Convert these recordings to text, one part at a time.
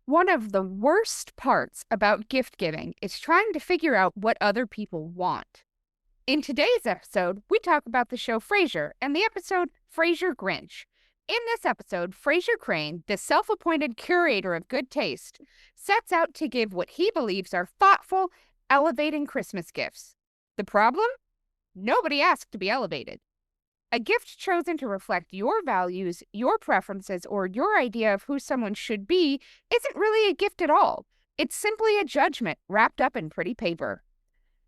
One of the worst parts about gift giving is trying to figure out what other people want. In today's episode, we talk about the show Frasier and the episode Frasier Grinch. In this episode, Frasier Crane, the self-appointed curator of good taste, sets out to give what he believes are thoughtful, elevating Christmas gifts. The problem? Nobody asked to be elevated. A gift chosen to reflect your values, your preferences, or your idea of who someone should be isn't really a gift at all. It's simply a judgment wrapped up in pretty paper.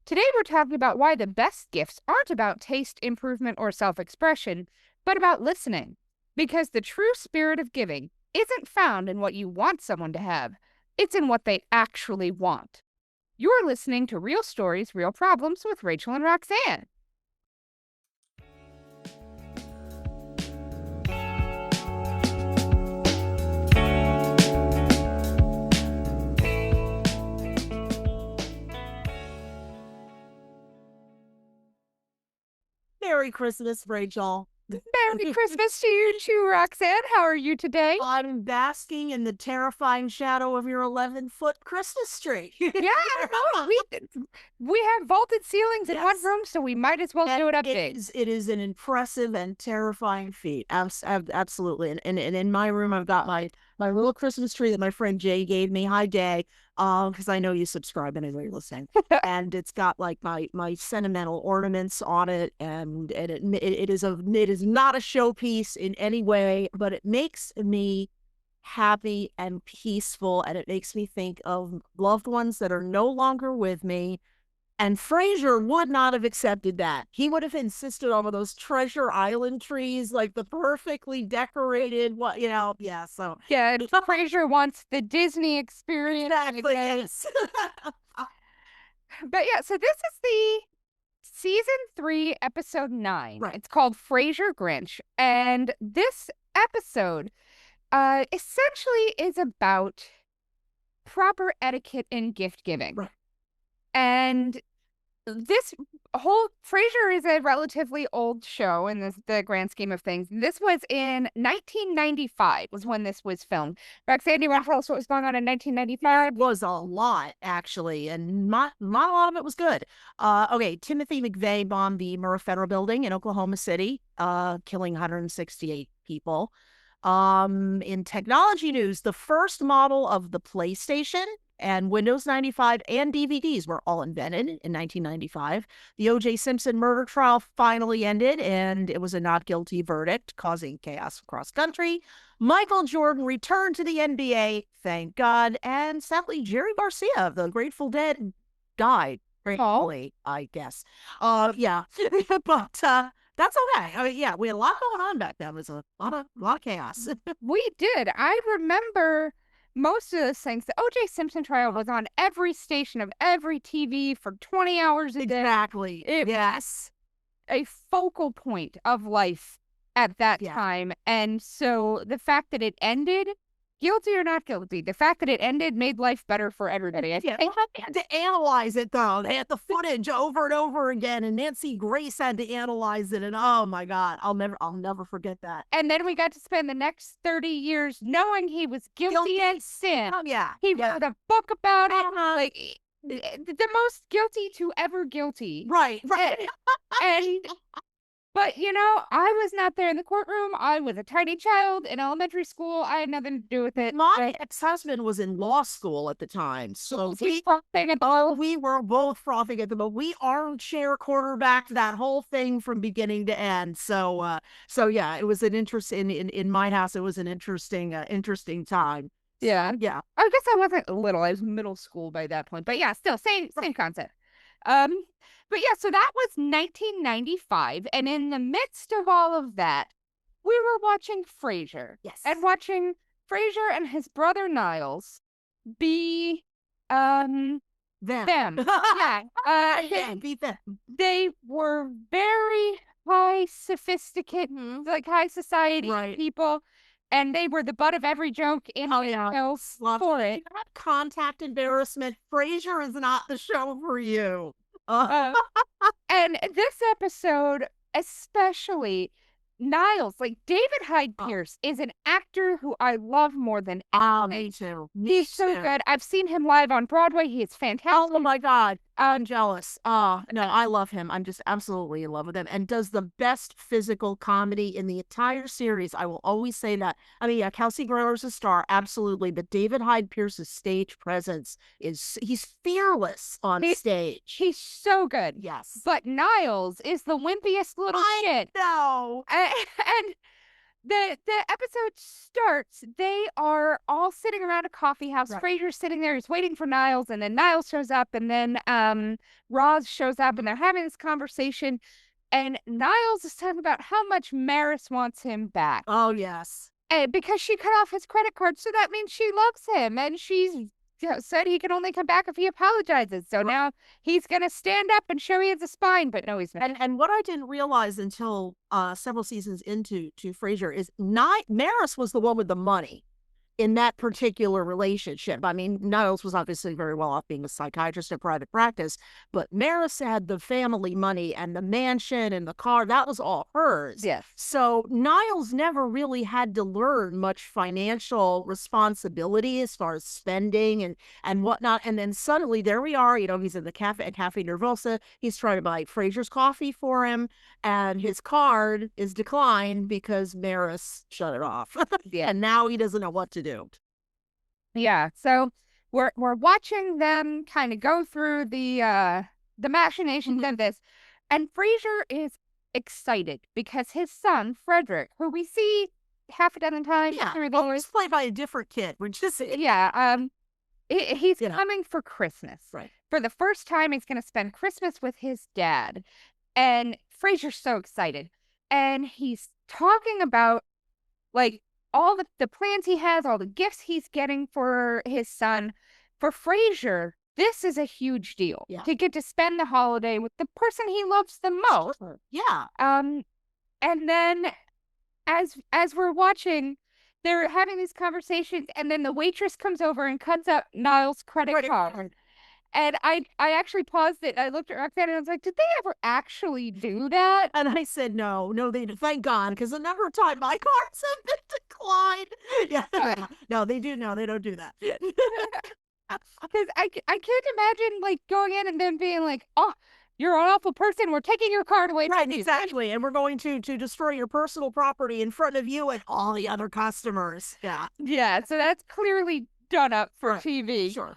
Today we're talking about why the best gifts aren't about taste improvement or self-expression, but about listening. Because the true spirit of giving isn't found in what you want someone to have, it's in what they actually want. You're listening to Real Stories, Real Problems with Rachael and Roxanne. Merry Christmas, Rachel. Merry Christmas to you too, Roxanne. How are you today? I'm basking in the terrifying shadow of your 11-foot Christmas tree. Yeah, we have vaulted ceilings in one room, so we might as well do it up big. It is an impressive and terrifying feat. Absolutely. And in my room, I've got my little Christmas tree that my friend Jay gave me. Hi, Jay. Because I know you subscribe anyway you're listening. And it's got like my sentimental ornaments on it, and it is not a showpiece in any way, but it makes me happy and peaceful, and it makes me think of loved ones that are no longer with me. And Frasier would not have accepted that. He would have insisted on those Treasure Island trees, like the perfectly decorated, so. Yeah, Frasier wants the Disney experience. Exactly, yes. But yeah, so this is the season 3, episode 9. Right. It's called Frasier Grinch. And this episode essentially is about proper etiquette in gift giving. Right. And this whole Frasier is a relatively old show in the grand scheme of things. This was in 1995 was when this was filmed. Roxanne, do you want to tell us what was going on in 1995? It was a lot, actually, and not a lot of it was good. Okay, Timothy McVeigh bombed the Murrah Federal Building in Oklahoma City, killing 168 people. In technology news, the first model of the PlayStation and Windows 95 and DVDs were all invented in 1995. The O.J. Simpson murder trial finally ended, and it was a not guilty verdict, causing chaos across country. Michael Jordan returned to the NBA, thank God, and sadly, Jerry Garcia of the Grateful Dead died. Gratefully, I guess. Yeah, but that's okay. I mean, yeah, we had a lot going on back then. It was a lot of chaos. We did. I remember most of those things. The O.J. Simpson trial was on every station of every TV for 20 hours a day. Exactly. Yes. A focal point of life at that time. And so the fact that it ended, guilty or not guilty, the fact that it ended made life better for everybody. They had to analyze it, though. They had the footage over and over again, and Nancy Grace had to analyze it, and oh my God, I'll never forget that. And then we got to spend the next 30 years knowing he was guilty and sin. Oh yeah, he wrote a book about it, like the most guilty to ever guilty. Right. But, I was not there in the courtroom. I was a tiny child in elementary school. I had nothing to do with it. My ex-husband was in law school at the time. So we were both frothing at the moment. We armchair quarterbacked that whole thing from beginning to end. So yeah, it was an interesting, in my house, it was an interesting time. Yeah. Yeah. I guess I wasn't little. I was middle school by that point. But yeah, still, same concept. But yeah, so that was 1995, and in the midst of all of that, we were watching Frasier. Yes. And watching Frasier and his brother Niles be, them. Yeah. Be them. They were very high sophisticated, like high society people, and they were the butt of every joke in the show for it. Contact embarrassment. Frasier is not the show for you. And this episode, especially, Niles, like David Hyde Pierce, is an actor who I love more than anything. Me too. He's so good. I've seen him live on Broadway. He is fantastic. Oh my God. I'm jealous. Oh, no, I love him. I'm just absolutely in love with him and does the best physical comedy in the entire series. I will always say that. I mean, yeah, Kelsey Grammer's a star, absolutely. But David Hyde Pierce's stage presence he's fearless on stage. He's so good. Yes. But Niles is the wimpiest little shit. No. And the episode starts, they are all sitting around a coffee house. Right. Frasier's sitting there, he's waiting for Niles, and then Niles shows up, and then Roz shows up, and they're having this conversation, and Niles is talking about how much Maris wants him back. Oh, yes. Because she cut off his credit card, so that means she loves him, and she's said he can only come back if he apologizes. So now he's going to stand up and show he has a spine, but no, he's not. And what I didn't realize until several seasons into Frasier is Maris was the one with the money in that particular relationship. I mean, Niles was obviously very well off being a psychiatrist in private practice, but Maris had the family money and the mansion and the car. That was all hers. Yes. So Niles never really had to learn much financial responsibility as far as spending and whatnot. And then suddenly there we are, he's in the cafe at Cafe Nervosa. He's trying to buy Frasier's coffee for him, and his card is declined because Maris shut it off. Yeah. And now he doesn't know what to do. Yeah, so we're watching them kind of go through the machinations of this, and Frasier is excited because his son Frederick, who we see half a dozen times, he's played by a different kid, which is he's coming for Christmas. Right. For the first time, he's going to spend Christmas with his dad, and Frasier's so excited, and he's talking about like all the plans he has, all the gifts he's getting for his son. For Frasier, this is a huge deal to get to spend the holiday with the person he loves the most. Yeah. And then as we're watching, they're having these conversations, and then the waitress comes over and cuts up Niles' credit card. And I actually paused it. I looked at Roxanne and I was like, did they ever actually do that? And I said, no, they thank God, because a number of times my cards have been declined. Yeah. No, they do. No, they don't do that. Because I can't imagine like going in and then being like, oh, you're an awful person. We're taking your card away. Right, exactly. And we're going to destroy your personal property in front of you and all the other customers. Yeah. Yeah. So that's clearly done up for TV. Sure.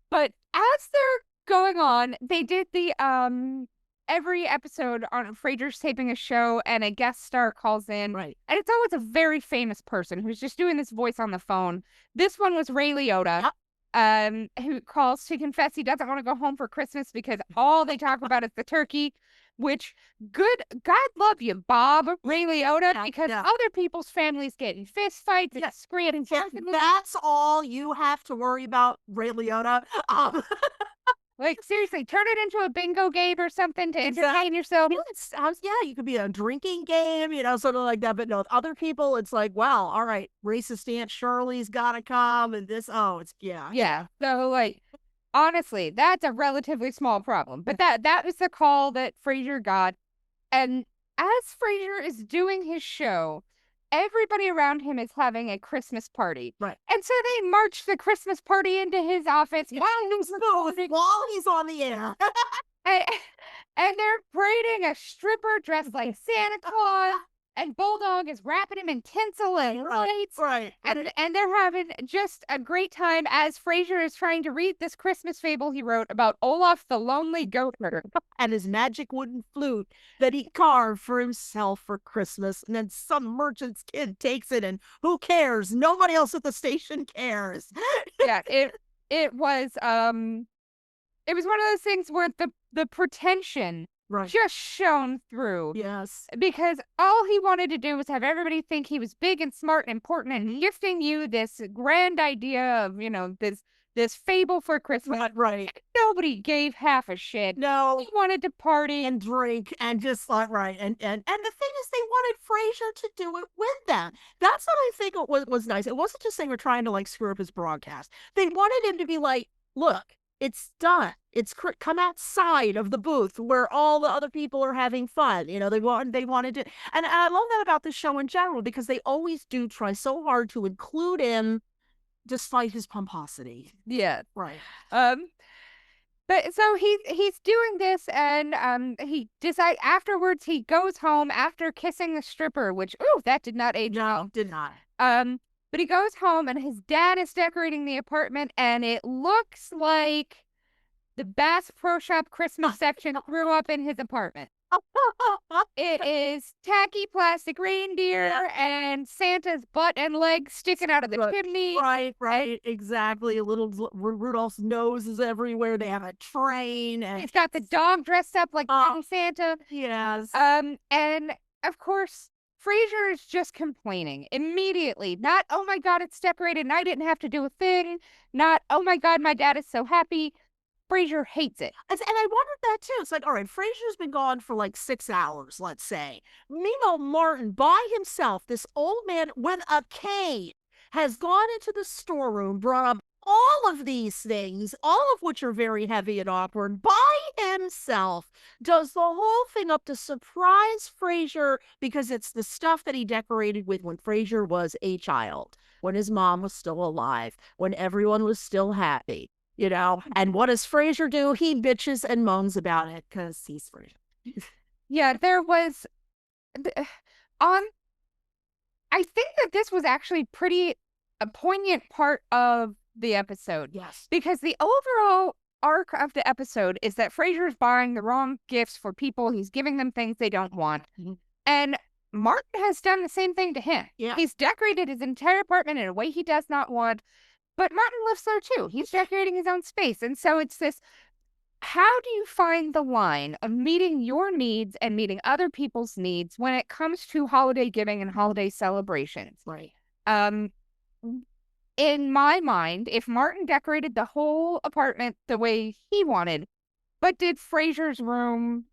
But as they're going on, they did the every episode on Frasier's taping a show and a guest star calls in. Right. And it's always a very famous person who's just doing this voice on the phone. This one was Ray Liotta. Who calls to confess he doesn't want to go home for Christmas because all they talk about is the turkey, which God love you, Bob, Ray Liotta, because other people's families get in fist fights and screaming. That's all you have to worry about, Ray Liotta. Like, seriously, turn it into a bingo game or something to entertain yourself. You could be a drinking game, something like that. But no, other people, it's like, well, all right, racist Aunt Shirley's got to come, and this, Yeah. So, like, honestly, that's a relatively small problem. But that was the call that Frasier got. And as Frasier is doing his show, everybody around him is having a Christmas party. Right. And so they march the Christmas party into his office while he's on the air. and they're parading a stripper dressed like Santa Claus. And Bulldog is wrapping him in tinsel and lights. Right. And they're having just a great time as Frasier is trying to read this Christmas fable he wrote about Olaf the Lonely Goat Herder. And his magic wooden flute that he carved for himself for Christmas. And then some merchant's kid takes it, and who cares? Nobody else at the station cares. Yeah, it was one of those things where the pretension just shone through. Yes. Because all he wanted to do was have everybody think he was big and smart and important and gifting you this grand idea of, this fable for Christmas. Right. Nobody gave half a shit. No. He wanted to party and drink and just like, right. And the thing is, they wanted Frasier to do it with them. That's what I think was nice. It wasn't just they were trying to like screw up his broadcast. They wanted him to be like, look, It's done. It's come outside of the booth where all the other people are having fun. They wanted to, and I love that about this show in general because they always do try so hard to include him despite his pomposity. Yeah. Right. But so he's doing this, and he decide afterwards he goes home after kissing the stripper, which that did not age well. No, did not. But he goes home and his dad is decorating the apartment, and it looks like the Bass Pro Shop Christmas section grew up in his apartment. It is tacky plastic reindeer and Santa's butt and legs sticking out of the chimney. Right, exactly. A little Rudolph's nose is everywhere. They have a train. And he's got the dog dressed up like Santa. Yes. And of course, Frasier is just complaining immediately. Not, oh my God, it's decorated and I didn't have to do a thing. Not, oh my God, my dad is so happy. Frasier hates it. And I wondered that too. It's like, all right, Frasier's been gone for like 6 hours, let's say. Meanwhile, Martin, by himself, this old man with a cane, has gone into the storeroom, brought up all of these things, all of which are very heavy and awkward, by himself, does the whole thing up to surprise Frasier because it's the stuff that he decorated with when Frasier was a child, when his mom was still alive, when everyone was still happy. And what does Frasier do? He bitches and moans about it because he's Frasier. Yeah, there was I think that this was actually pretty a poignant part of the episode. Yes. Because the overall arc of the episode is that Frasier's buying the wrong gifts for people. He's giving them things they don't want. Mm-hmm. And Martin has done the same thing to him. Yeah. He's decorated his entire apartment in a way he does not want. But Martin lives there too. He's decorating his own space. And so it's this, how do you find the line of meeting your needs and meeting other people's needs when it comes to holiday giving and holiday celebrations? Right. In my mind, if Martin decorated the whole apartment the way he wanted, but did Frasier's room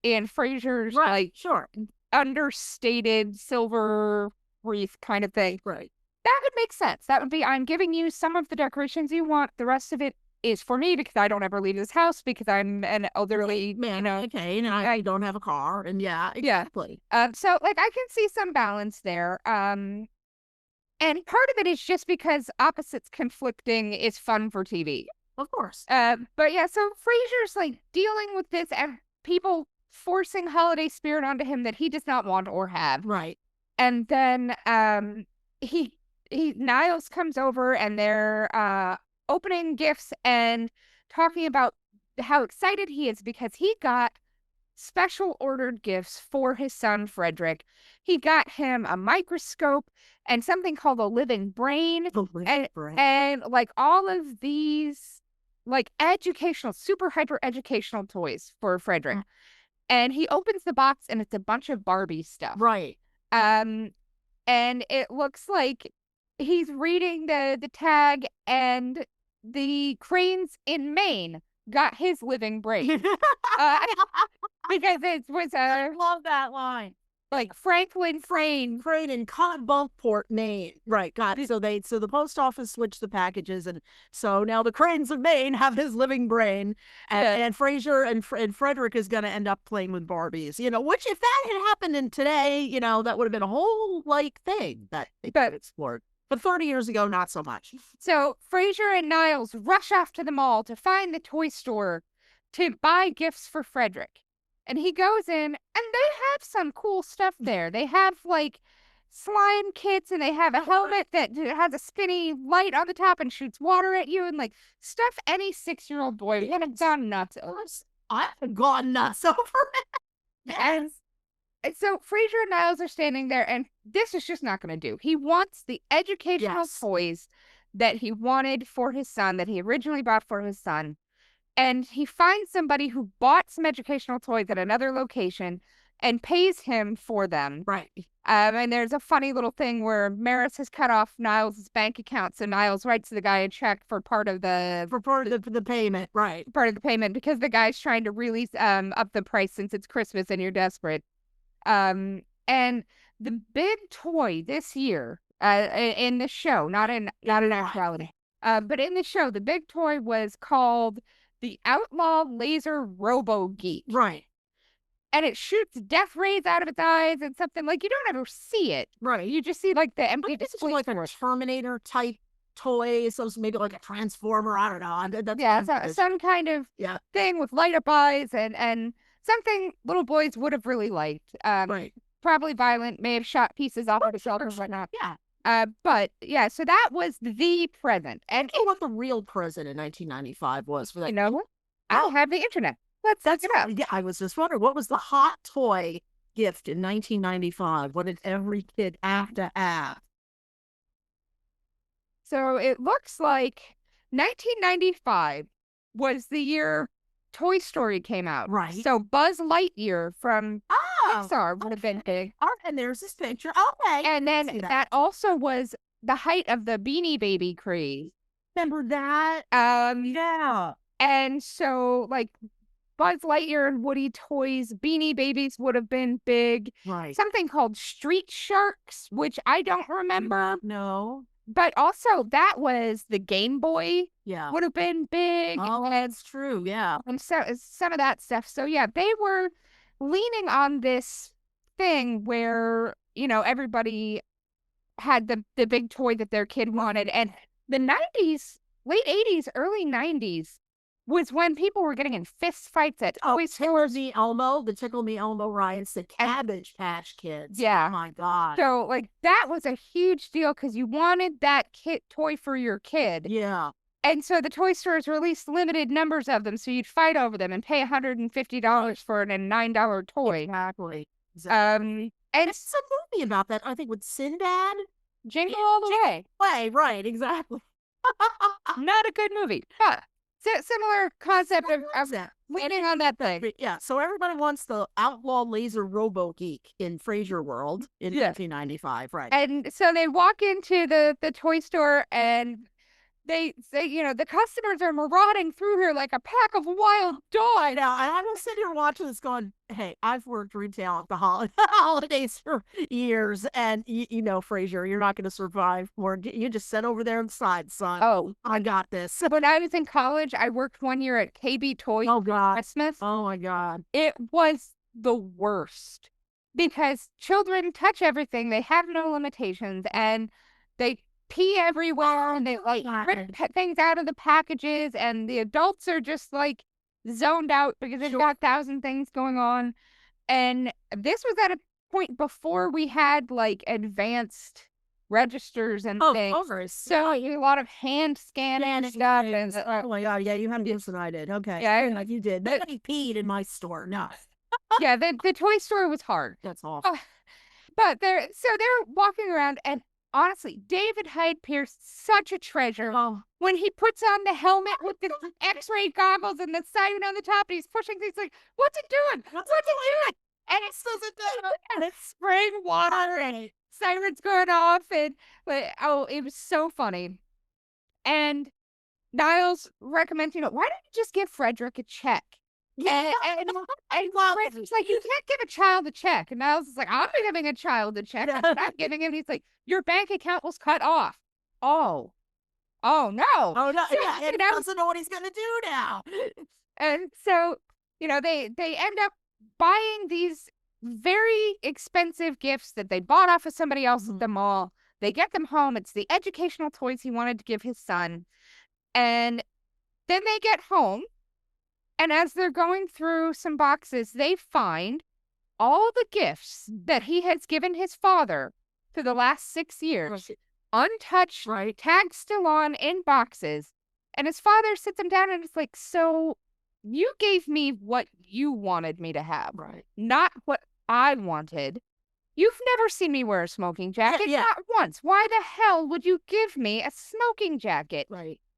and Frasier's understated silver wreath kind of thing. Right. That would make sense. That would be, I'm giving you some of the decorations you want. The rest of it is for me because I don't ever leave this house because I'm an elderly man. Okay, and I don't have a car. And yeah, exactly. So like I can see some balance there. And part of it is just because opposites conflicting is fun for TV. Of course. But yeah, so Frasier's like dealing with this and people forcing holiday spirit onto him that he does not want or have. Right. And then Niles comes over and they're opening gifts and talking about how excited he is because he got special ordered gifts for his son Frederick. He got him a microscope and something called a living brain. And like all of these like super hyper educational toys for Frederick. And he opens the box and it's a bunch of Barbie stuff. Right. And it looks like he's reading the tag and the Cranes in Maine got his living brain. Because it was I love that line. Like Franklin Crane in Bunkport, Maine. Right, got it. So the post office switched the packages, and so now the Cranes of Maine have his living brain, and Frasier and Frederick is going to end up playing with Barbies. Which if that had happened in today, that would have been a whole thing that they could explored. But 30 years ago, not so much. So Frasier and Niles rush off to the mall to find the toy store to buy gifts for Frederick. And he goes in, and they have some cool stuff there. They have, slime kits, and they have a helmet that has a spinny light on the top and shoots water at you, and, stuff any 6-year-old boy would have gone nuts over. I've gone nuts over it. And so Frasier and Niles are standing there, and this is just not going to do. He wants the educational toys that he wanted for his son, that he originally bought for his son. And he finds somebody who bought some educational toys at another location and pays him for them. Right. And there's a funny little thing where Maris has cut off Niles' bank account, so Niles writes the guy a check for part of the payment. Right. Part of the payment because the guy's trying to really up the price since it's Christmas and you're desperate. And the big toy this year in the show, not in actuality. But in the show, the big toy was called the Outlaw Laser Robo Geek. Right. And it shoots death rays out of its eyes and something like you don't ever see it. Right. You just see like the empty This is display. like a Terminator type toy, so it's maybe like a Transformer. I don't know. That's some kind of thing with light up eyes and something little boys would have really liked. Right. Probably violent, may have shot pieces off of the shelter and whatnot. Yeah. But yeah, so that was the present. And what the real present in 1995 was for that. You know what? I have the internet. Let's look it up. Yeah, I was just wondering, what was the hot toy gift in 1995? What did every kid have to have? So it looks like 1995 was the year Toy Story came out. Right. So Buzz Lightyear from Pixar would have been big. And there's this picture. Okay. And then that also was the height of the Beanie Baby craze. Remember that? Yeah. And so, like, Buzz Lightyear and Woody toys, Beanie Babies would have been big. Right. Something called Street Sharks, which I don't remember. No. But also, that was the Game Boy. Yeah. Would have been big. Oh, that's true. Yeah. And so some of that stuff. So, yeah, they were leaning on this thing where, you know, everybody had the big toy that their kid wanted. And the 90s, late 80s, early 90s was when people were getting in fist fights at toy stores. The Tickle Me Elmo riots, the Cabbage Patch Kids. Yeah. Oh my God. So, like, that was a huge deal because you wanted that toy for your kid. Yeah. And so the toy stores released limited numbers of them, so you'd fight over them and pay $150 for a $9 toy. Exactly. And it's a movie about that, I think, with Sinbad. Jingle All the Way. Right, exactly. Not a good movie. But similar concept of leaning on that thing. Yeah, so everybody wants the Outlaw Laser Robo Geek in Frasier World in 1995, right? And so they walk into the toy store and they say, you know, the customers are marauding through here like a pack of wild dogs. Now, and I'm sitting here watching this going, hey, I've worked retail at the holidays for years, and you know, Frasier, you're not going to survive. You just sit over there inside, son. Oh, I got this. When I was in college, I worked 1 year at KB Toys. Oh, God. Christmas. Oh, my God. It was the worst because children touch everything. They have no limitations, and they pee everywhere, and they like rip things out of the packages, and the adults are just like zoned out because they've got 1,000 things going on. And this was at a point before we had like advanced registers and things. So a lot of hand scanning and stuff. And, oh my God, yeah, you had this than I did. Okay, yeah, like you did. Nobody peed in my store. No. Yeah, the toy store was hard. That's awful. But they're walking around, and honestly, David Hyde Pierce, such a treasure. When he puts on the helmet with the X-ray goggles and the siren on the top, and he's pushing things like, what's it doing? What's it doing? And it's spraying water, and sirens going off, and it was so funny. And Niles recommends, why don't you just give Frederick a check? Yeah. And Frederick's like, you can't give a child a check. And Niles is like, I'm giving a child a check. I'm not giving him. He's like, your bank account was cut off. Oh no. Oh no. Yeah, he doesn't know what he's gonna do now. And so, they end up buying these very expensive gifts that they bought off of somebody else at the mall. They get them home. It's the educational toys he wanted to give his son. And then they get home. And as they're going through some boxes, they find all the gifts that he has given his father for the last 6 years, untouched, tags still on, in boxes. And his father sits him down and is like, so you gave me what you wanted me to have, not what I wanted. You've never seen me wear a smoking jacket, not once. Why the hell would you give me a smoking jacket?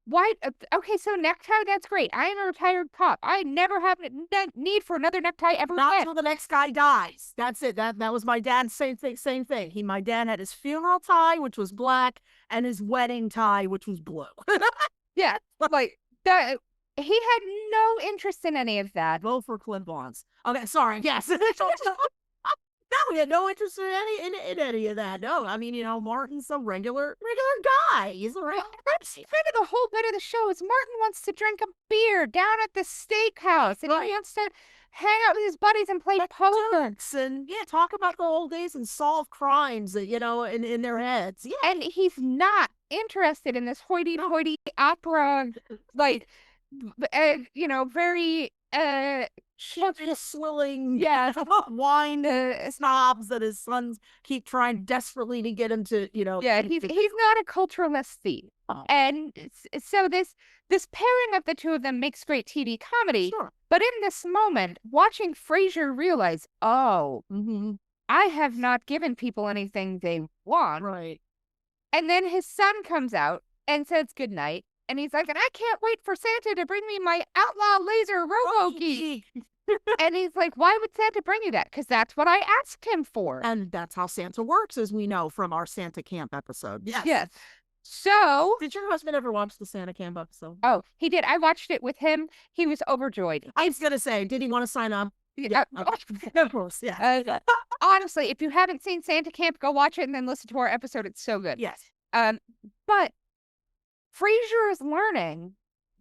Why? Okay, so necktie, that's great. I am a retired cop. I never have a need for another necktie ever again. Not until the next guy dies. That's it. That was my dad's same thing. My dad had his funeral tie, which was black, and his wedding tie, which was blue. Yeah, like that. He had no interest in any of that. Vote for Clip-ons. Okay, sorry. Yes. No, we had no interest in any of that. No, I mean, Martin's a regular guy. He's a regular That's guy. kind of the whole bit of the show is Martin wants to drink a beer down at the steakhouse, and he wants to hang out with his buddies and play poker. And talk about the old days and solve crimes that, in their heads. Yeah. And he's not interested in this hoity-toity opera, like, very swilling wine snobs that his sons keep trying desperately to get him to, he's not a culturalist thief. Oh. And so this pairing of the two of them makes great TV comedy. Sure. But in this moment, watching Frasier realize, I have not given people anything they want. Right. And then his son comes out and says goodnight. And he's like, and I can't wait for Santa to bring me my outlaw laser robo-geek. And he's like, why would Santa bring you that? Because that's what I asked him for. And that's how Santa works, as we know from our Santa Camp episode. Yes. So. Did your husband ever watch the Santa Camp episode? Oh, he did. I watched it with him. He was overjoyed. I was going to say, did he want to sign up? Yeah. Of course, yeah. Honestly, if you haven't seen Santa Camp, go watch it and then listen to our episode. It's so good. Yes. But Frasier is learning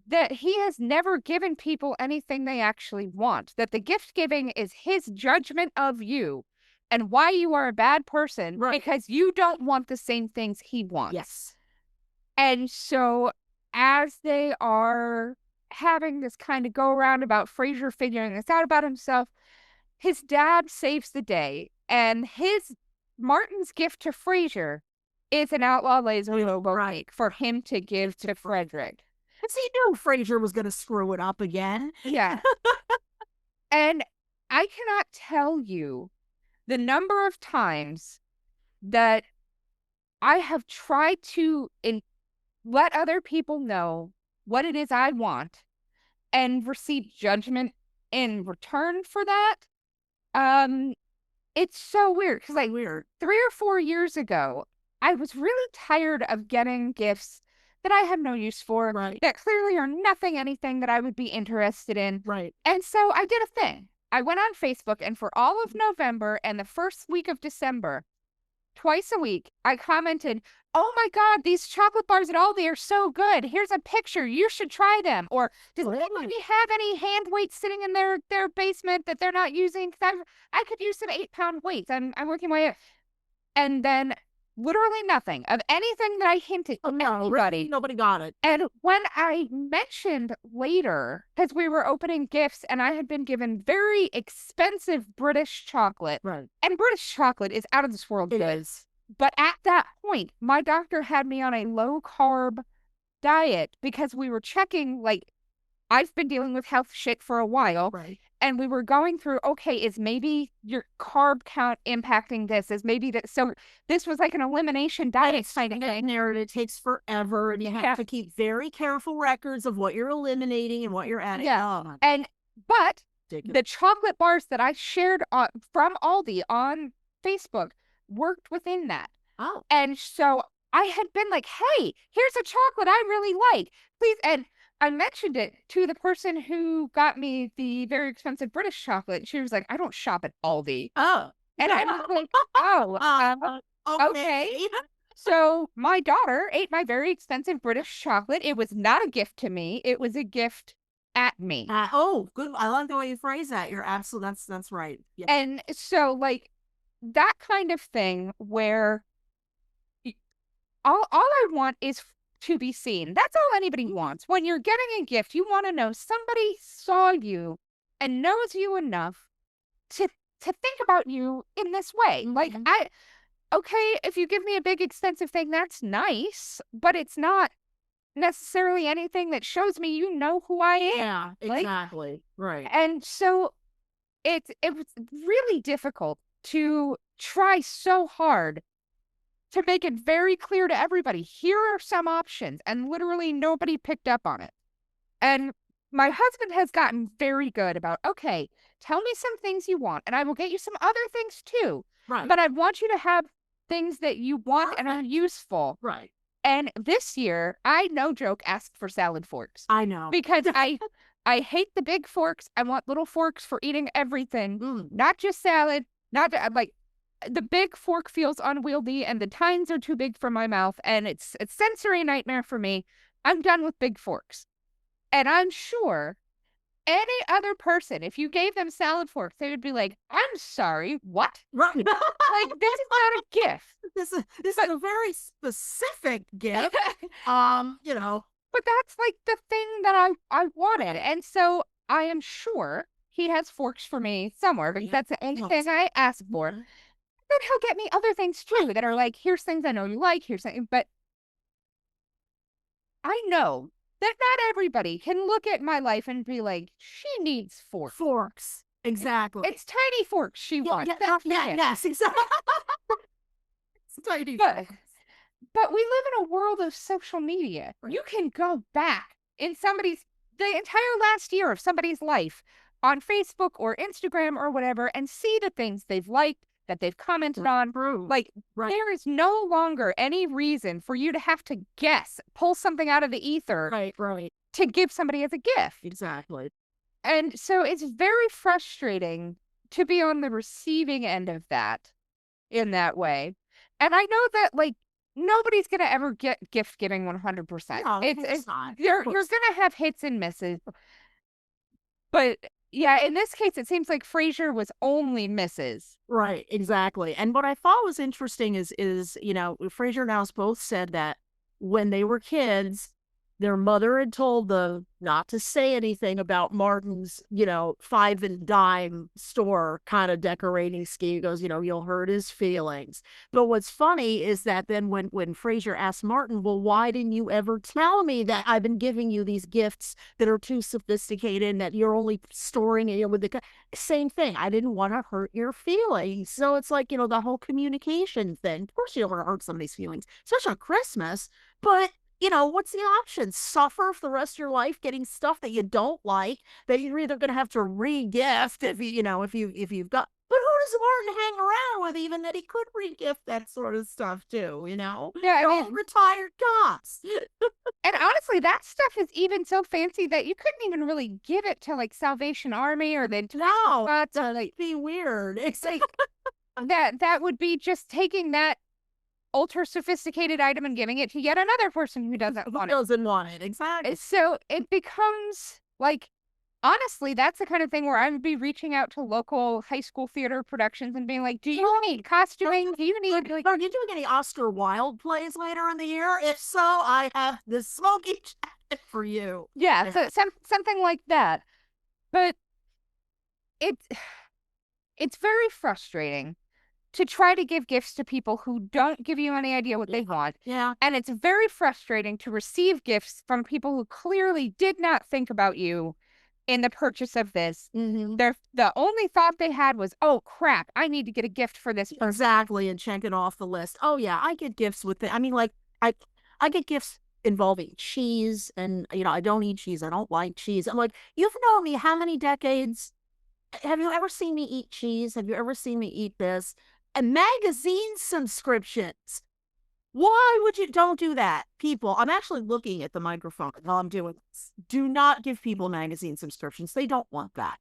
that he has never given people anything they actually want, that the gift giving is his judgment of you and why you are a bad person because you don't want the same things he wants. Yes. And so as they are having this kind of go around about Frasier figuring this out about himself, his dad saves the day, and Martin's gift to Frasier is an outlaw laser robo-geek for him to give to Frederick. Because he knew Frasier was going to screw it up again. Yeah. And I cannot tell you the number of times that I have tried to let other people know what it is I want and receive judgment in return for that. It's so weird because 3 or 4 years ago, I was really tired of getting gifts that I have no use for, that clearly are anything that I would be interested in. Right. And so I did a thing. I went on Facebook, and for all of November and the first week of December, twice a week, I commented, oh my God, these chocolate bars at Aldi are so good. Here's a picture. You should try them. Or does anybody have any hand weights sitting in their basement that they're not using? Because I could use some 8-pound weights. I'm working my way up. And then literally nothing of anything that I hinted to anybody. Nobody got it. And when I mentioned later, because we were opening gifts and I had been given very expensive British chocolate. Right. And British chocolate is out of this world good. It is. But at that point, my doctor had me on a low-carb diet because we were checking, I've been dealing with health shit for a while. Right. And we were going through, okay, is maybe your carb count impacting this? Is maybe that? So this was like an elimination diet kind of thing. And it takes forever, and you have to keep very careful records of what you're eliminating and what you're adding. Yeah. But the chocolate bars that I shared from Aldi on Facebook worked within that. Oh. And so I had been like, hey, here's a chocolate I really like. Please. And I mentioned it to the person who got me the very expensive British chocolate. She was like, I don't shop at Aldi. Oh. And I was like, oh, okay. So my daughter ate my very expensive British chocolate. It was not a gift to me. It was a gift at me. Good. I like the way you phrase that. You're absolutely, that's right. Yeah. And so that kind of thing where all I want is to be seen. That's all anybody wants. When you're getting a gift, you want to know somebody saw you and knows you enough to think about you in this way. Okay, if you give me a big expensive thing, that's nice, but it's not necessarily anything that shows me you know who I am. Yeah, exactly. Right. And so it was really difficult to try so hard to make it very clear to everybody, here are some options, and literally nobody picked up on it. And my husband has gotten very good about, okay, tell me some things you want, and I will get you some other things too. Right. But I want you to have things that you want and are useful. Right. And this year, I, no joke, asked for salad forks. I know. Because I hate the big forks. I want little forks for eating everything, not just salad, Not to, like, the big fork feels unwieldy and the tines are too big for my mouth and it's a sensory nightmare for me. I'm done with big forks. And I'm sure any other person, if you gave them salad forks, they would be like, I'm sorry, what? Right. Like, this is not a gift. This is a very specific gift. You know. But that's like the thing that I wanted. And so I am sure he has forks for me somewhere because that's the only thing I asked for. Then he'll get me other things too that are like, here's things I know you like, here's things, but I know that not everybody can look at my life and be like, she needs forks. Forks. Exactly. It's tiny forks she wants. Yes, exactly. It's tiny But, forks. but we live in a world of social media. Right. You can go back in the entire last year of somebody's life on Facebook or Instagram or whatever and see the things they've liked, that they've commented on. Like, there is no longer any reason for you to have to guess, pull something out of the ether to give somebody as a gift. Exactly. And so it's very frustrating to be on the receiving end of that in that way. And I know that, like, nobody's going to ever get gift giving 100%. No, it's not. You're going to have hits and misses. But yeah, in this case, it seems like Frasier was only misses. Right, exactly. And what I thought was interesting is Frasier and Alice both said that when they were kids, their mother had told them not to say anything about Martin's, five and dime store kind of decorating scheme. He goes, you'll hurt his feelings. But what's funny is that then when Frasier asked Martin, well, why didn't you ever tell me that I've been giving you these gifts that are too sophisticated and that you're only storing it with the same thing. I didn't want to hurt your feelings. So it's like, the whole communication thing. Of course you don't want to hurt somebody's feelings, especially on Christmas. But what's the option? Suffer for the rest of your life getting stuff that you don't like that you're either going to have to re-gift if you've got. But who does Martin hang around with even that he could re-gift that sort of stuff to? Yeah, I mean, retired cops. And honestly, that stuff is even so fancy that you couldn't even really give it to like Salvation Army or the That'd be weird. It's like that would be just taking that ultra sophisticated item and giving it to yet another person who doesn't want it. Exactly. So it becomes like, honestly, that's the kind of thing where I would be reaching out to local high school theater productions and being like, do you need costuming? Do you need are you doing any Oscar Wilde plays later in the year? If so, I have the smoky jacket for you. Yeah, so something like that. But it's very frustrating to try to give gifts to people who don't give you any idea what they want. Yeah. And it's very frustrating to receive gifts from people who clearly did not think about you in the purchase of this. Mm-hmm. The only thought they had was, oh, crap, I need to get a gift for this person. Exactly, and check it off the list. Oh, yeah, I get gifts with it. I mean, like, I get gifts involving cheese, and, I don't eat cheese. I don't like cheese. I'm like, you've known me how many decades? Have you ever seen me eat cheese? Have you ever seen me eat this? And magazine subscriptions. Why would you? Don't do that, people. I'm actually looking at the microphone while I'm doing this. Do not give people magazine subscriptions. They don't want that.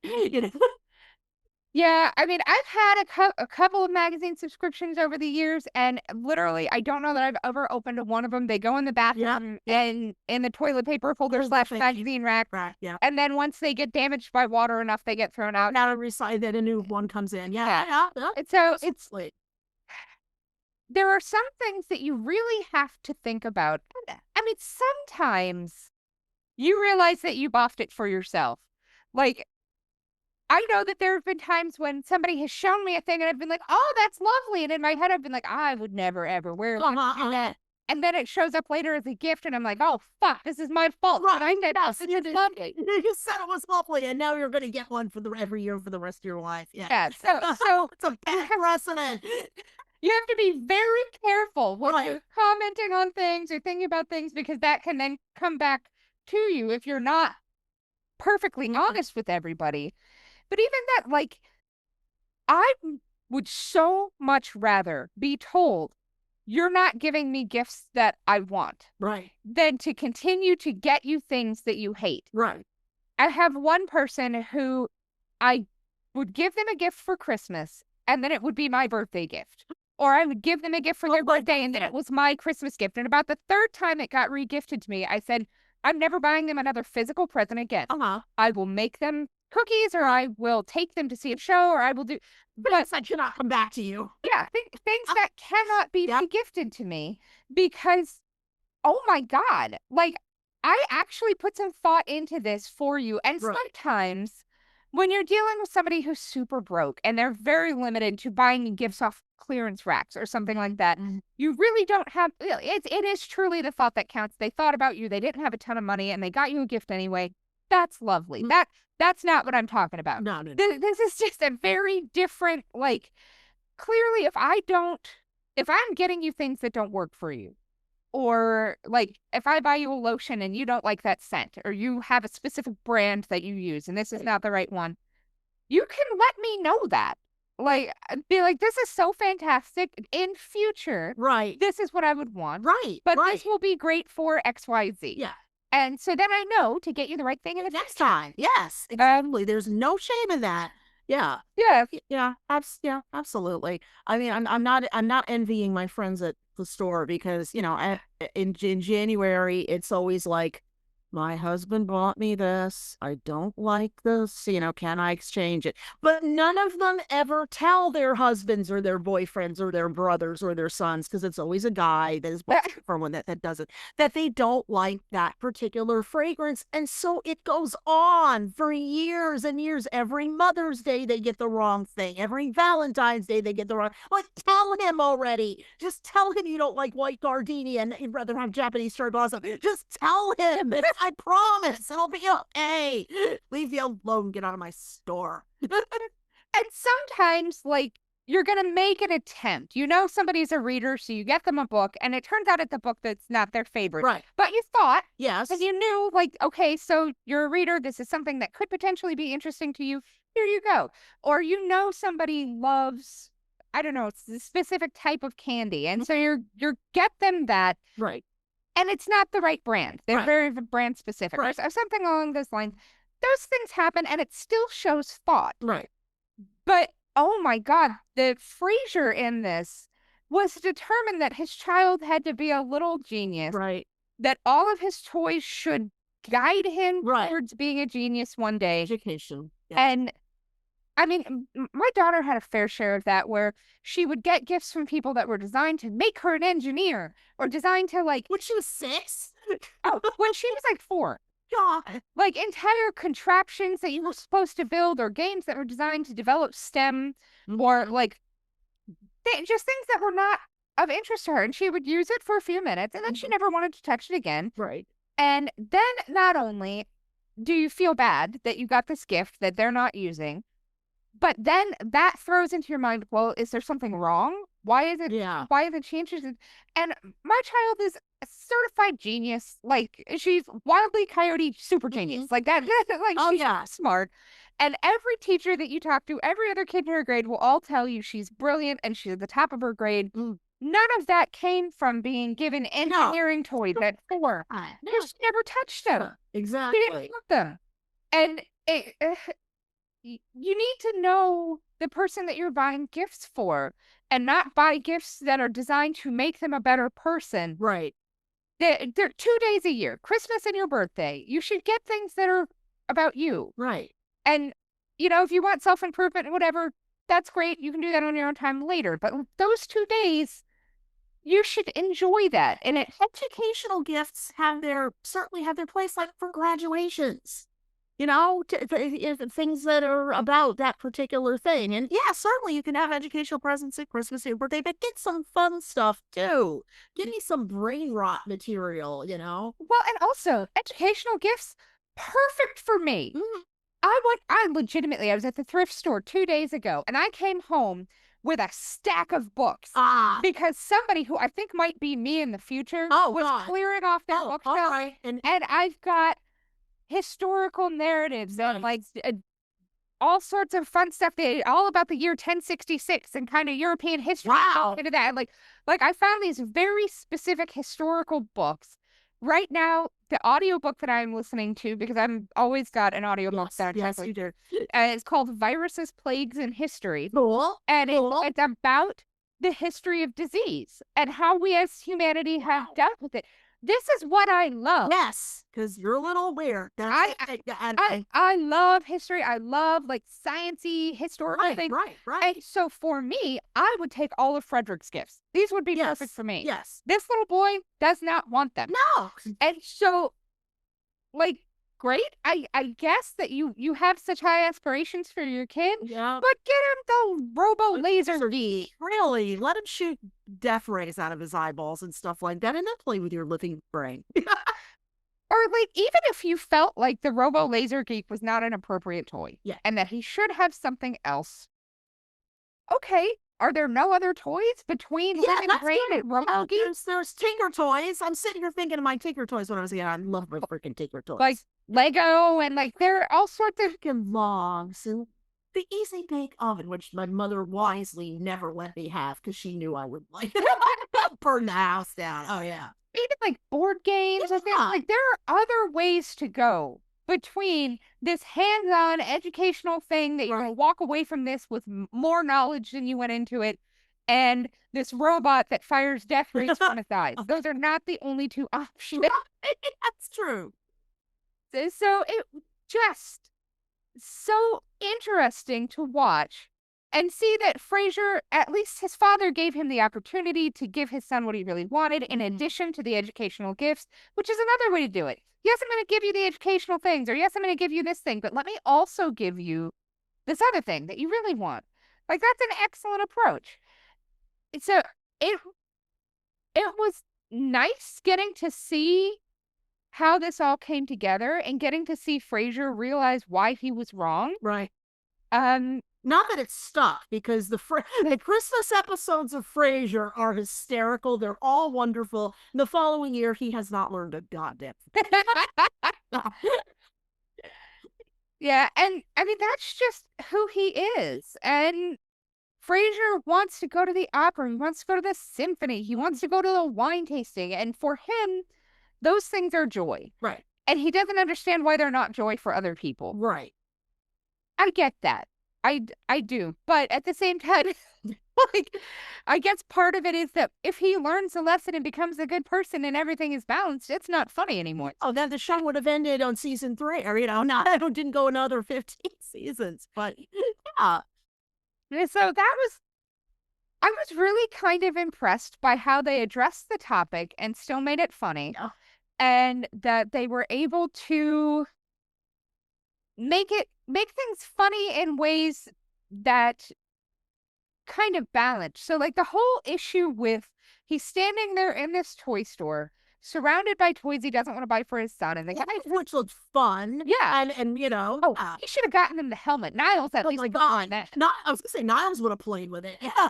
Yeah, I mean, I've had a couple of magazine subscriptions over the years, and literally, I don't know that I've ever opened one of them. They go in the bathroom and in the toilet paper folder / magazine rack. Yeah. And then once they get damaged by water enough, they get thrown out. Now to recite that a new one comes in. Yeah. And so there are some things that you really have to think about. I mean, sometimes you realize that you boffed it for yourself. Like, I know that there have been times when somebody has shown me a thing and I've been like, oh, that's lovely. And in my head, I've been like, I would never, ever wear that. And then it shows up later as a gift and I'm like, oh, fuck, this is my fault. Right. I said, it's lovely. You said it was lovely and now you're going to get one every year for the rest of your life. Yeah. So it's a bad precedent. You have to be very careful when you're commenting on things or thinking about things because that can then come back to you if you're not perfectly honest with everybody. But even that, like, I would so much rather be told you're not giving me gifts that I want. Right. Than to continue to get you things that you hate. Right. I have one person who I would give them a gift for Christmas and then it would be my birthday gift. Or I would give them a gift for their birthday, and then it was my Christmas gift. And about the third time it got re-gifted to me, I said, I'm never buying them another physical present again. I will make them cookies, or I will take them to see a show, or I will do. But I cannot come back to you. Yeah, things that cannot be re-gifted to me because, oh my God, like I actually put some thought into this for you. And sometimes when you're dealing with somebody who's super broke and they're very limited to buying gifts off clearance racks or something like that, you really don't have, it is truly the thought that counts. They thought about you. They didn't have a ton of money and they got you a gift anyway. That's lovely. That's not what I'm talking about. No. This is just a very different, like, clearly if I'm getting you things that don't work for you, or like if I buy you a lotion and you don't like that scent, or you have a specific brand that you use and this is not the right one, you can let me know that. Like, be like, this is so fantastic. In future, this is what I would want. But this will be great for XYZ. Yeah. And so then I know to get you the right thing in the next time. Yes, exactly. There's no shame in that. Yeah. Absolutely. I mean, I'm not envying my friends at the store because, you know, in January, it's always like, my husband bought me this. I don't like this. You know, can I exchange it? But none of them ever tell their husbands or their boyfriends or their brothers or their sons, because it's always a guy that is for one that doesn't, that they don't like that particular fragrance. And so it goes on for years and years. Every Mother's Day, they get the wrong thing. Every Valentine's Day, they get the wrong. Like, tell him already. Just tell him you don't like white gardenia and you'd rather have Japanese cherry blossom. Just tell him. I promise it'll be okay. Leave me alone. Get out of my store. And sometimes, like, you're going to make an attempt. You know somebody's a reader, so you get them a book, and it turns out it's a book that's not their favorite. Right. But you thought. Yes. And you knew, like, okay, so you're a reader. This is something that could potentially be interesting to you. Here you go. Or you know somebody loves, I don't know, it's a specific type of candy. And so you're get them that. Right. And it's not the right brand. They're very brand specific. Or something along those lines. Those things happen, and it still shows thought. Right. But, oh my God, the Frasier in this was determined that his child had to be a little genius. Right. That all of his toys should guide him towards being a genius one day. Education. Yeah. And, I mean, my daughter had a fair share of that, where she would get gifts from people that were designed to make her an engineer, or designed to, like... When she was 6? Oh, when she was like 4. God. Like entire contraptions that you were supposed to build, or games that were designed to develop STEM, or like just things that were not of interest to her. And she would use it for a few minutes, and then she never wanted to touch it again. Right. And then not only do you feel bad that you got this gift that they're not using, but then that throws into your mind, well, is there something wrong? Why is it? Yeah. Why is it changes? And my child is a certified genius. Like, she's wildly coyote super genius. Like that. Like, she's smart. And every teacher that you talk to, every other kid in her grade will all tell you she's brilliant and she's at the top of her grade. None of that came from being given engineering toys at 4. Because she never touched them. Exactly. She didn't want them. And you need to know the person that you're buying gifts for, and not buy gifts that are designed to make them a better person. Right. They're 2 days a year, Christmas and your birthday. You should get things that are about you. Right. And, you know, if you want self-improvement and whatever, that's great. You can do that on your own time later. But those 2 days, you should enjoy that. And educational gifts certainly have their place, like for graduations. You know, things that are about that particular thing. And yeah, certainly you can have educational presents at Christmas, your birthday, but get some fun stuff too. Give me some brain rot material, you know? Well, and also educational gifts, perfect for me. I was at the thrift store 2 days ago, and I came home with a stack of books. Because somebody who I think might be me in the future was clearing off their bookshelf. Right. And I've got historical narratives on like all sorts of fun stuff, all about the year 1066 and kind of European history. Wow. Into that. Like I found these very specific historical books right now, the audiobook that I'm listening to, because I'm always got an audiobook that Yes, you do. it's called Viruses, Plagues, and History. Cool. And Cool. it's about the history of disease and how we as humanity have dealt with it. This is what I love. Yes, because you're a little weird. I love history. I love like sciencey historical things. Right. And so for me, I would take all of Frederick's gifts. These would be perfect for me. Yes. This little boy does not want them. No. And so, like, great. I guess that you have such high aspirations for your kid. Yeah. But get him the robo laser bee. Really, let him shoot death rays out of his eyeballs and stuff like that, and then play with your living brain. Or like, even if you felt like the robo laser geek was not an appropriate toy, yeah, and that he should have something else. Okay, are there no other toys between Living Crane and Robo Geek? There's Tinker Toys. I'm sitting here thinking of my Tinker Toys when I was young. I love my freaking Tinker Toys. Like Lego, and like there are all sorts of logs and the Easy Bake Oven, which my mother wisely never let me have because she knew I would like burn the house down. Oh yeah. Even like board games. Yeah. Like there are other ways to go between this hands-on educational thing that you're going to walk away from this with more knowledge than you went into it, and this robot that fires death rays from its eyes. Those are not the only two options. That's true. So it just so interesting to watch and see that Frasier, at least his father gave him the opportunity to give his son what he really wanted, in addition to the educational gifts, which is another way to do it. Yes, I'm going to give you the educational things, or yes, I'm going to give you this thing, but let me also give you this other thing that you really want. Like, that's an excellent approach. So it was nice getting to see how this all came together and getting to see Frasier realize why he was wrong. Right. Not that it's stuck, because the Christmas episodes of Frasier are hysterical. They're all wonderful. The following year, he has not learned a goddamn. Yeah, and I mean, that's just who he is. And Frasier wants to go to the opera. He wants to go to the symphony. He wants to go to the wine tasting. And for him, those things are joy. Right. And he doesn't understand why they're not joy for other people. Right. I get that. I do. But at the same time, like, I guess part of it is that if he learns the lesson and becomes a good person and everything is balanced, it's not funny anymore. Oh, then the show would have ended on season 3, or, didn't go another 15 seasons. But yeah. So I was really kind of impressed by how they addressed the topic and still made it funny. Yeah. And that they were able to make things funny in ways that kind of balance. So like the whole issue with he's standing there in this toy store surrounded by toys he doesn't want to buy for his son, and the guy, which looked fun. Yeah. And he should have gotten him the helmet. Niles at least on that. I was gonna say Niles would have played with it. Yeah.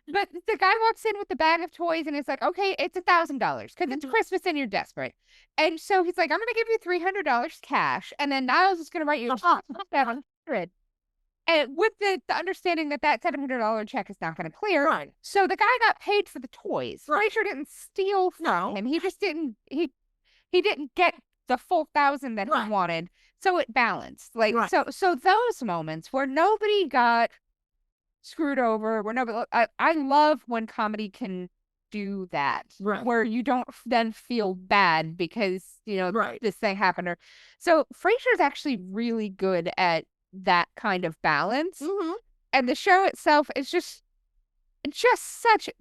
But the guy walks in with the bag of toys and it's like, okay, it's $1,000 because it's Christmas and you're desperate. And so he's like, I'm going to give you $300 cash. And then Niles is going to write you $700. And with the understanding that $700 check is not going to clear. Right. So the guy got paid for the toys. Right. Frasier didn't steal from him. He just didn't, he didn't get the full 1,000 that he wanted. So it balanced. Like, so those moments where nobody got screwed over, where nobody, I love when comedy can do that, where you don't then feel bad because this thing happened. Or so Frasier's actually really good at that kind of balance. And the show itself is just such a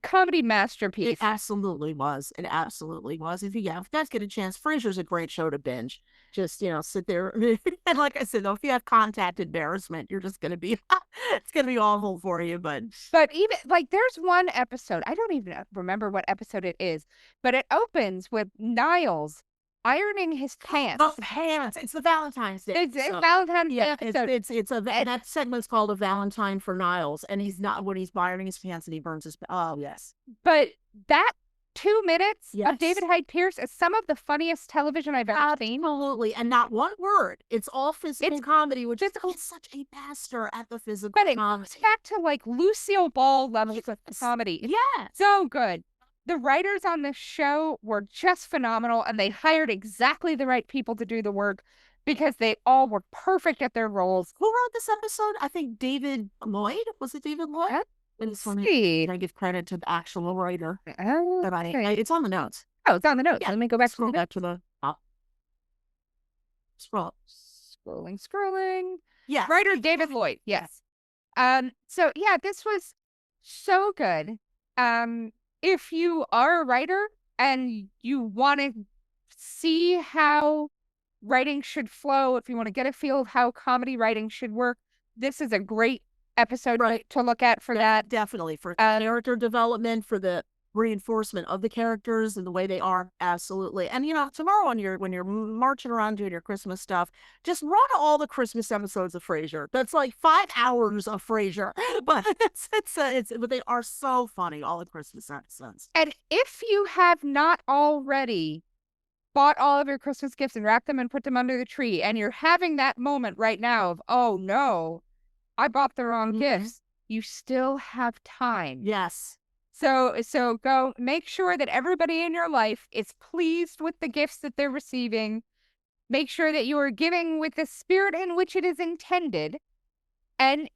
comedy masterpiece. It absolutely was. If you guys get a chance, Frasier's a great show to binge. Just sit there and like I said, though, if you have contact embarrassment, you're just gonna be it's gonna be awful for you. But even like there's one episode, I don't even remember what episode it is, but it opens with Niles ironing his pants. Oh, pants! It's the Valentine's Day. It's Valentine's Day episode. That segment's called a Valentine for Niles, and he's not when he's ironing his pants and he burns his. Oh yes. But that 2 minutes of David Hyde Pierce is some of the funniest television I've ever seen. Absolutely, and not one word. It's all physical comedy, which is such a master at the physical comedy. But it goes back to like Lucille Ball levels of comedy. Yeah, so good. The writers on this show were just phenomenal, and they hired exactly the right people to do the work because they all were perfect at their roles. Who wrote this episode? I think David Lloyd. Was it David Lloyd? Let's It's see. I give credit to the actual writer. Okay. It's on the notes. Oh, it's on the notes. Yeah, Let me go back. Scroll back to the top. Scrolling. Yeah. Writer David Lloyd. Yes. So yeah, this was so good. If you are a writer and you want to see how writing should flow, if you want to get a feel of how comedy writing should work, this is a great episode to look at for that. Definitely for character development, for the reinforcement of the characters and the way they are. Absolutely. And tomorrow when you're marching around doing your Christmas stuff, just run all the Christmas episodes of Frasier. That's like 5 hours of Frasier, but but they are so funny, all the Christmas episodes. And if you have not already bought all of your Christmas gifts and wrapped them and put them under the tree, and you're having that moment right now of, oh no, I bought the wrong gifts, you still have time. Yes. So go make sure that everybody in your life is pleased with the gifts that they're receiving. Make sure that you are giving with the spirit in which it is intended. And,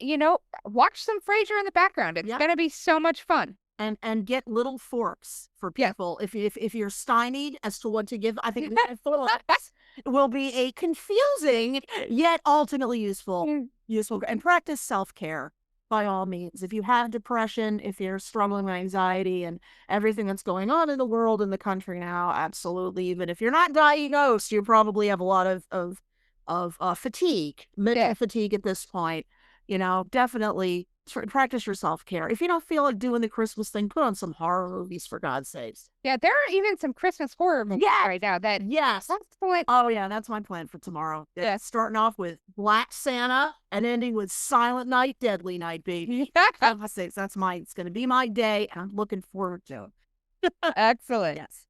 watch some Frasier in the background. It's going to be so much fun. And get little forks for people. If you're stymied as to what to give, I think forks will be a confusing yet ultimately useful. And practice self-care by all means. If you have depression, if you're struggling with anxiety and everything that's going on in the world and the country now, absolutely. Even if you're not diagnosed, you probably have a lot of fatigue, mental fatigue at this point. Definitely practice your self-care. If you don't feel like doing the Christmas thing, put on some horror movies, for God's sakes. Yeah, there are even some Christmas horror movies right now. That's the point. Oh yeah, that's my plan for tomorrow. Yeah, starting off with Black Santa and ending with Silent Night, Deadly Night, baby. It's going to be my day, and I'm looking forward to it. Excellent. Yes.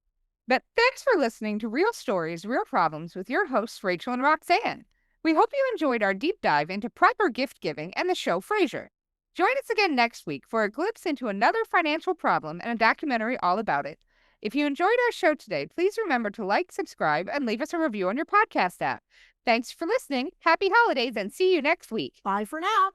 But thanks for listening to Real Stories, Real Problems with your hosts, Rachael and Roxanne. We hope you enjoyed our deep dive into proper gift giving and the show Frasier. Join us again next week for a glimpse into another financial problem and a documentary all about it. If you enjoyed our show today, please remember to like, subscribe, and leave us a review on your podcast app. Thanks for listening. Happy holidays, and see you next week. Bye for now.